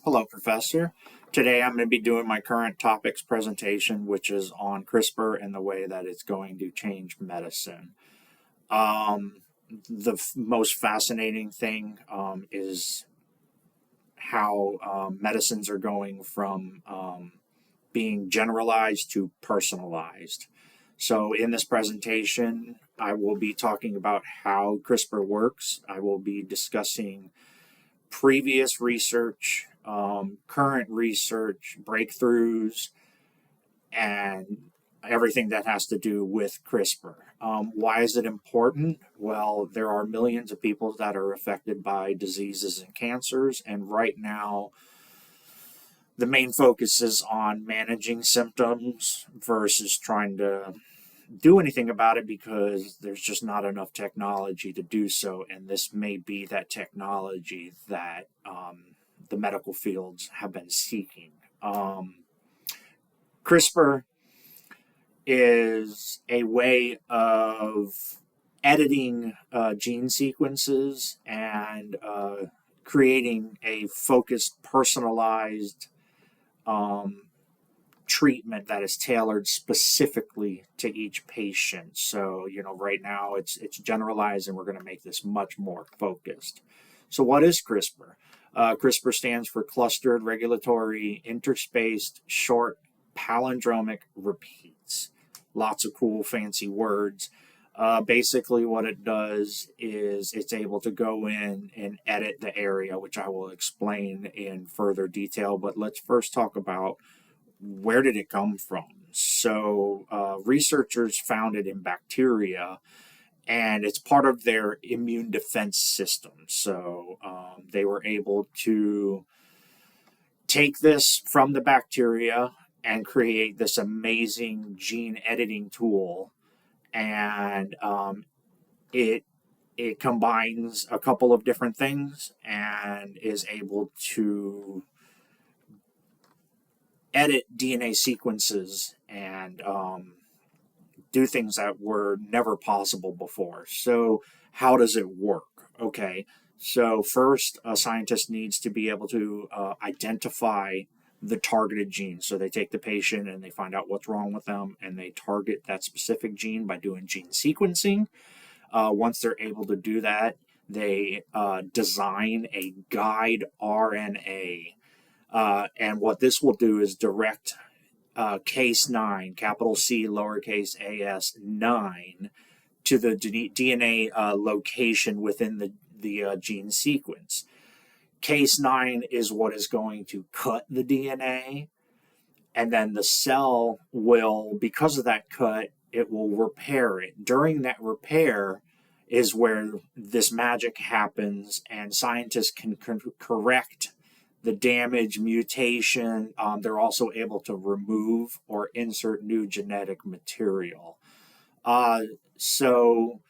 Hello, Professor. Today I'm going to be doing my current topics presentation, which is on CRISPR and the way that it's going to change medicine. The most fascinating thing is how medicines are going from being generalized to personalized. So in this presentation, I will be talking about how CRISPR works. I will be discussing previous research, current research, breakthroughs, and everything that has to do with CRISPR. Why is it important? Well, there are millions of people that are affected by diseases and cancers, and right now, the main focus is on managing symptoms versus trying to do anything about it because there's just not enough technology to do so, and this may be that technology that the medical fields have been seeking. CRISPR is a way of editing gene sequences and creating a focused, personalized treatment that is tailored specifically to each patient. So, right now it's generalized, and we're going to make this much more focused. So what is CRISPR? CRISPR stands for Clustered Regulatory Interspaced Short Palindromic Repeats. Lots of cool, fancy words. Basically, what it does is it's able to go in and edit the area, which I will explain in further detail. But let's first talk about where did it come from. So researchers found it in bacteria, and it's part of their immune defense system. So they were able to take this from the bacteria and create this amazing gene editing tool. And it combines a couple of different things and is able to edit DNA sequences and do things that were never possible before. So how does it work? Okay, so first, a scientist needs to be able to identify the targeted gene. So they take the patient and they find out what's wrong with them, and they target that specific gene by doing gene sequencing. Once they're able to do that, they design a guide RNA. And what this will do is direct case 9, capital C, lowercase as 9, to the DNA location within the gene sequence. Case 9 is what is going to cut the DNA, and then the cell will, because of that cut, it will repair it. During that repair is where this magic happens, and scientists can correct the damage, mutation. They're also able to remove or insert new genetic material. So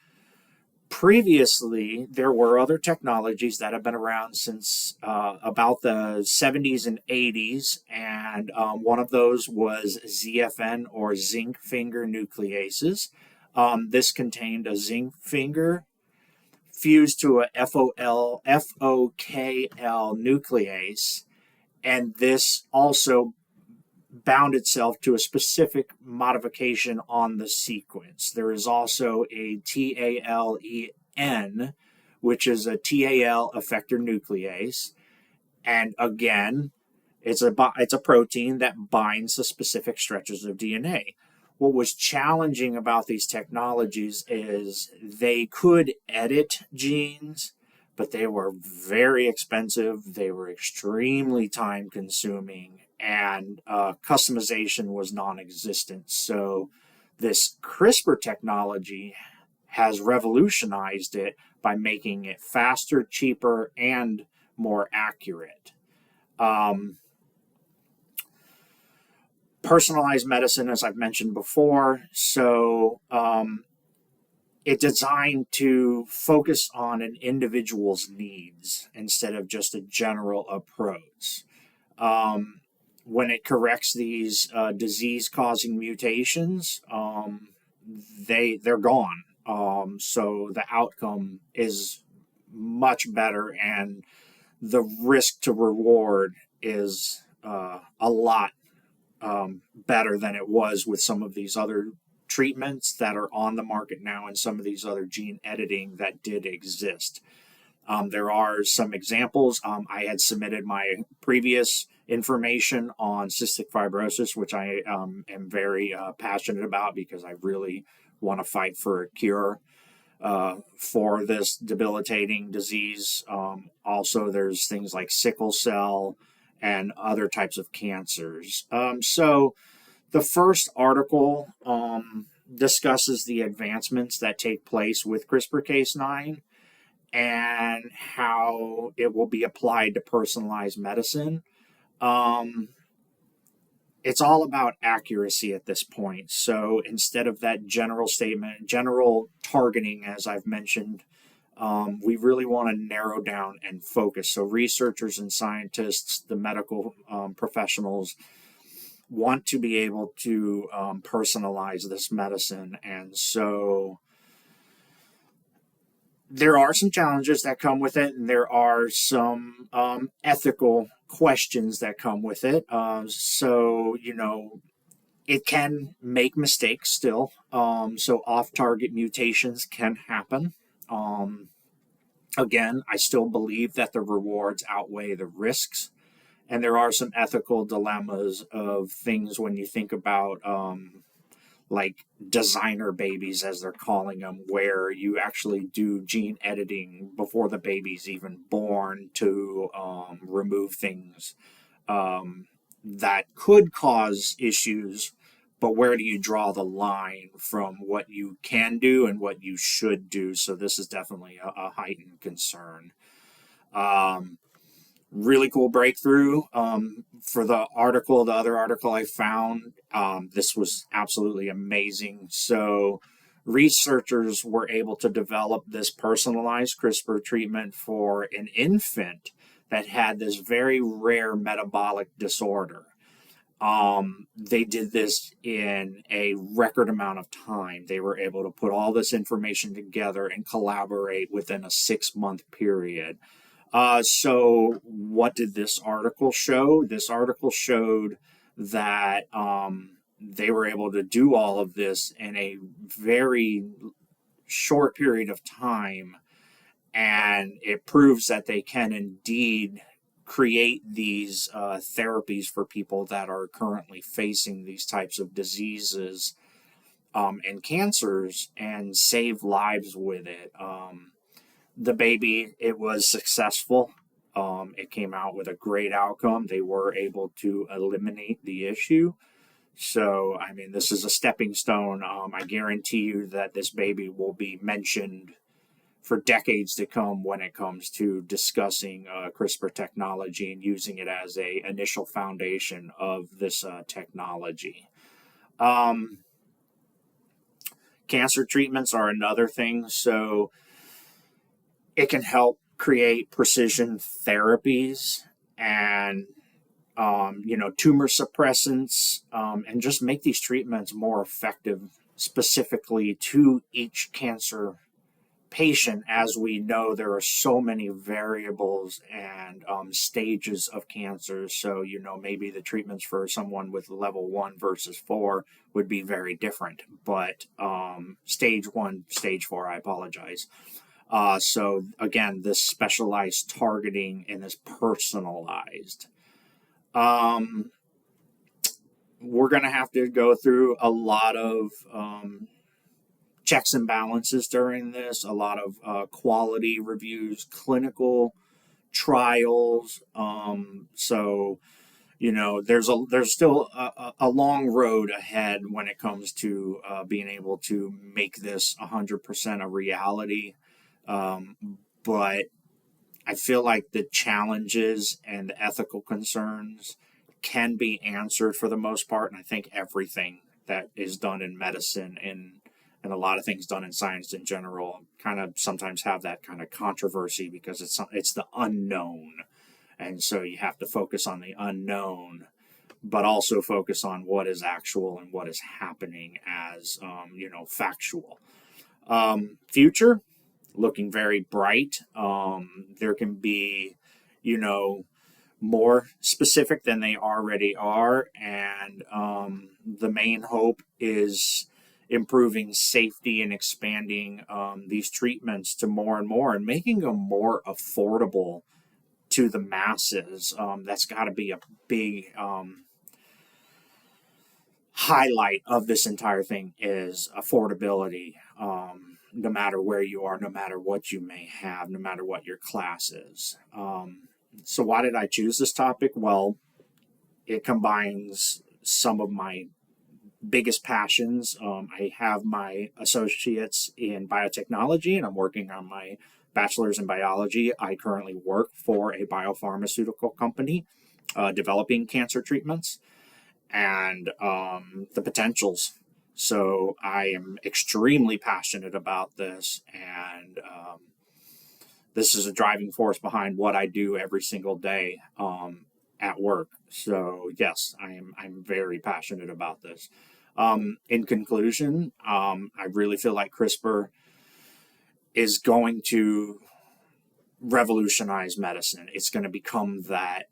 previously, there were other technologies that have been around since about the 70s and 80s, and one of those was ZFN, or zinc finger nucleases. This contained a zinc finger fused to a FOKL nuclease, and this also bound itself to a specific modification on the sequence. There is also a TALEN, which is a TAL effector nuclease, and again, it's a protein that binds the specific stretches of DNA. What was challenging about these technologies is they could edit genes, but they were very expensive, they were extremely time-consuming, and customization was non-existent. So this CRISPR technology has revolutionized it by making it faster, cheaper, and more accurate. Personalized medicine, as I've mentioned before, so it's designed to focus on an individual's needs instead of just a general approach. When it corrects these disease-causing mutations, they're gone. So the outcome is much better, and the risk to reward is a lot better than it was with some of these other treatments that are on the market now and some of these other gene editing that did exist. There are some examples. I had submitted my previous information on cystic fibrosis, which I am very passionate about because I really want to fight for a cure for this debilitating disease. Also, there's things like sickle cell and other types of cancers. So the first article discusses the advancements that take place with CRISPR-Cas9 and how it will be applied to personalized medicine. It's all about accuracy at this point. So instead of that general statement, general targeting, as I've mentioned, we really want to narrow down and focus. So researchers and scientists, the medical professionals, want to be able to personalize this medicine. And so there are some challenges that come with it, and there are some ethical questions that come with it. So, it can make mistakes still. So off-target mutations can happen. Again, I still believe that the rewards outweigh the risks. And there are some ethical dilemmas of things when you think about like designer babies, as they're calling them, where you actually do gene editing before the baby's even born to remove things that could cause issues. But where do you draw the line from what you can do and what you should do? So this is definitely a heightened concern. Really cool breakthrough for the other article I found. This was absolutely amazing. So researchers were able to develop this personalized CRISPR treatment for an infant that had this very rare metabolic disorder. They did this in a record amount of time. They were able to put all this information together and collaborate within a 6-month period. So what did this article show? This article showed that they were able to do all of this in a very short period of time, and it proves that they can indeed create these therapies for people that are currently facing these types of diseases and cancers and save lives with it. The baby, it was successful. It came out with a great outcome. They were able to eliminate the issue. So, I mean, this is a stepping stone. I guarantee you that this baby will be mentioned for decades to come when it comes to discussing CRISPR technology and using it as a initial foundation of this technology. Cancer treatments are another thing. So it can help create precision therapies and tumor suppressants, and just make these treatments more effective specifically to each cancer patient. As we know, there are so many variables and stages of cancer. So, maybe the treatments for someone with level 1 versus 4 would be very different. But stage 1, stage 4, I apologize. So again, this specialized targeting and this personalized. We're going to have to go through a lot of checks and balances during this, a lot of quality reviews, clinical trials. So there's still a long road ahead when it comes to being able to make this 100% a reality. But I feel like the challenges and the ethical concerns can be answered for the most part. And I think everything that is done in medicine and a lot of things done in science in general kind of sometimes have that kind of controversy because it's the unknown. And so you have to focus on the unknown, but also focus on what is actual and what is happening as, factual. Future, looking very bright. There can be, more specific than they already are. And the main hope is improving safety and expanding these treatments to more and more and making them more affordable to the masses. That's got to be a big highlight of this entire thing is affordability. No matter where you are, no matter what you may have, no matter what your class is. So why did I choose this topic? Well, it combines some of my biggest passions. I have my associates in biotechnology, and I'm working on my bachelor's in biology. I currently work for a biopharmaceutical company developing cancer treatments and the potentials. So I am extremely passionate about this, and this is a driving force behind what I do every single day at work. So yes, I'm very passionate about this. In conclusion, I really feel like CRISPR is going to revolutionize medicine. It's going to become that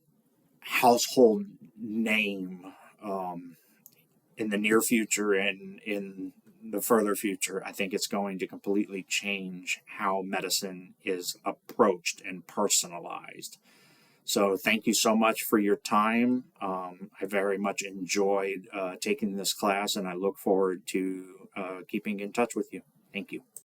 household name in the near future and in the further future. I think it's going to completely change how medicine is approached and personalized. So thank you so much for your time. I very much enjoyed taking this class, and I look forward to keeping in touch with you. Thank you.